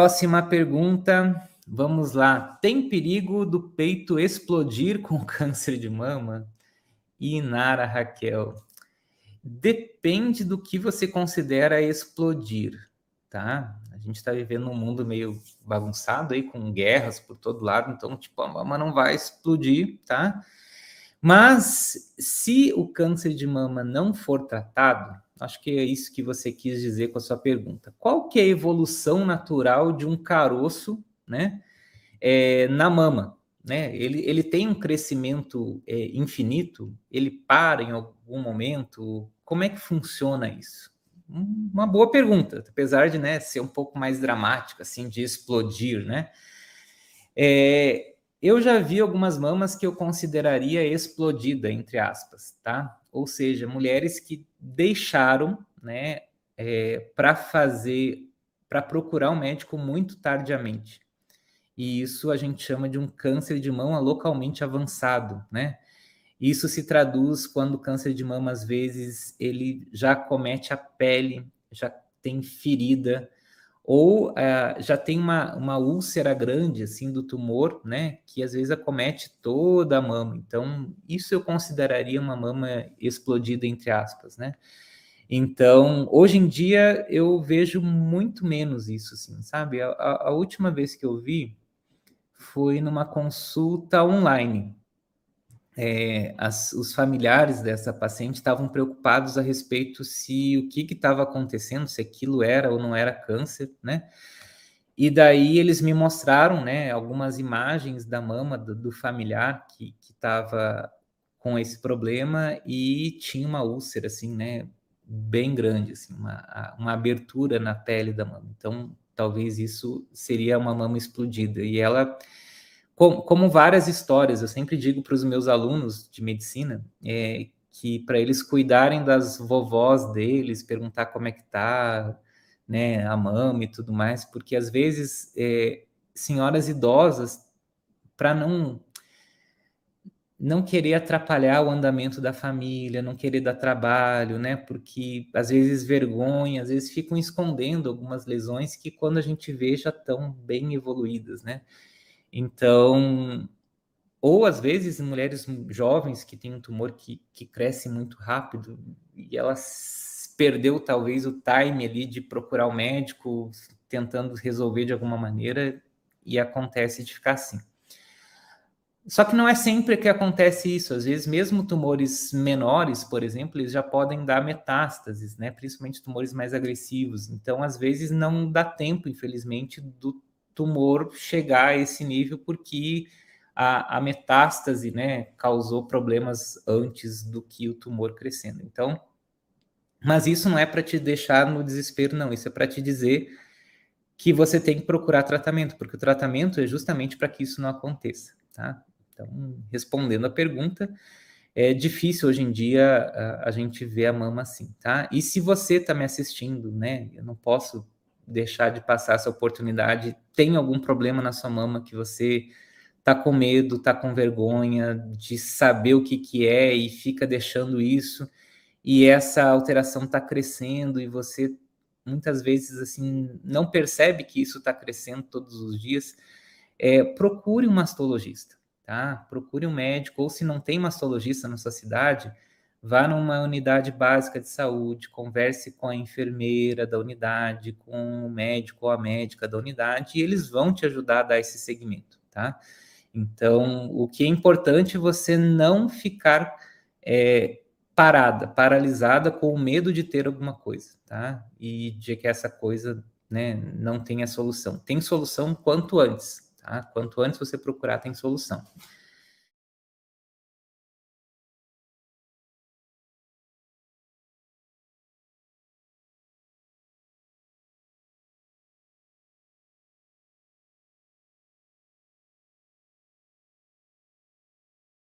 Próxima pergunta, vamos lá. Tem perigo do peito explodir com câncer de mama? Inara Raquel. Depende do que você considera explodir, tá? A gente está vivendo num mundo meio bagunçado aí, com guerras por todo lado, então, tipo, a mama não vai explodir, tá? Mas se o câncer de mama não for tratado, acho que é isso que você quis dizer com a sua pergunta. Qual que é a evolução natural de um caroço, né, na mama? Né? Ele tem um crescimento infinito? Ele para em algum momento? Como é que funciona isso? Uma boa pergunta, apesar de, né, ser um pouco mais dramática, assim, de explodir, né? Eu já vi algumas mamas que eu consideraria explodida, entre aspas, tá? Ou seja, mulheres que deixaram, né, para procurar um médico muito tardiamente. E isso a gente chama de um câncer de mama localmente avançado, né? Isso se traduz quando o câncer de mama, às vezes, ele já comete a pele, já tem ferida, ou já tem uma úlcera grande, assim, do tumor, né, que às vezes acomete toda a mama. Então, isso eu consideraria uma mama explodida, entre aspas, né? Então, hoje em dia, eu vejo muito menos isso, assim, sabe? A última vez que eu vi foi numa consulta online. Os familiares dessa paciente estavam preocupados a respeito se o que estava acontecendo, se aquilo era ou não era câncer, né? E daí eles me mostraram, né, algumas imagens da mama do familiar que estava com esse problema e tinha uma úlcera, assim, né, bem grande, assim, uma abertura na pele da mama. Então, talvez isso seria uma mama explodida. E ela, como várias histórias, eu sempre digo para os meus alunos de medicina, que para eles cuidarem das vovós deles, perguntar como é que tá, né, a mama e tudo mais, porque às vezes senhoras idosas, para não querer atrapalhar o andamento da família, não querer dar trabalho, né? Porque às vezes vergonha, às vezes ficam escondendo algumas lesões que quando a gente vê já estão bem evoluídas, né? Então, ou às vezes mulheres jovens que têm um tumor que cresce muito rápido e ela perdeu talvez o time ali de procurar o médico, tentando resolver de alguma maneira, e acontece de ficar assim. Só que não é sempre que acontece isso. Às vezes, mesmo tumores menores, por exemplo, eles já podem dar metástases, né? Principalmente tumores mais agressivos. Então, às vezes, não dá tempo, infelizmente, do tumor chegar a esse nível, porque a metástase, né, causou problemas antes do que o tumor crescendo. Então, mas isso não é para te deixar no desespero, não. Isso é para te dizer que você tem que procurar tratamento, porque o tratamento é justamente para que isso não aconteça, tá? Então, respondendo a pergunta, é difícil hoje em dia a gente ver a mama assim, tá? E se você está me assistindo, né? Eu não posso deixar de passar essa oportunidade. Tem algum problema na sua mama que você tá com medo, tá com vergonha de saber o que que é e fica deixando isso, e essa alteração está crescendo e você muitas vezes assim não percebe que isso está crescendo todos os dias, procure um mastologista, tá? Procure um médico, ou se não tem mastologista na sua cidade, vá numa unidade básica de saúde, converse com a enfermeira da unidade, com o médico ou a médica da unidade, e eles vão te ajudar a dar esse segmento, tá? Então, o que é importante é você não ficar paralisada, com medo de ter alguma coisa, tá? E de que essa coisa, né, não tenha solução. Tem solução quanto antes, tá? Quanto antes você procurar, tem solução.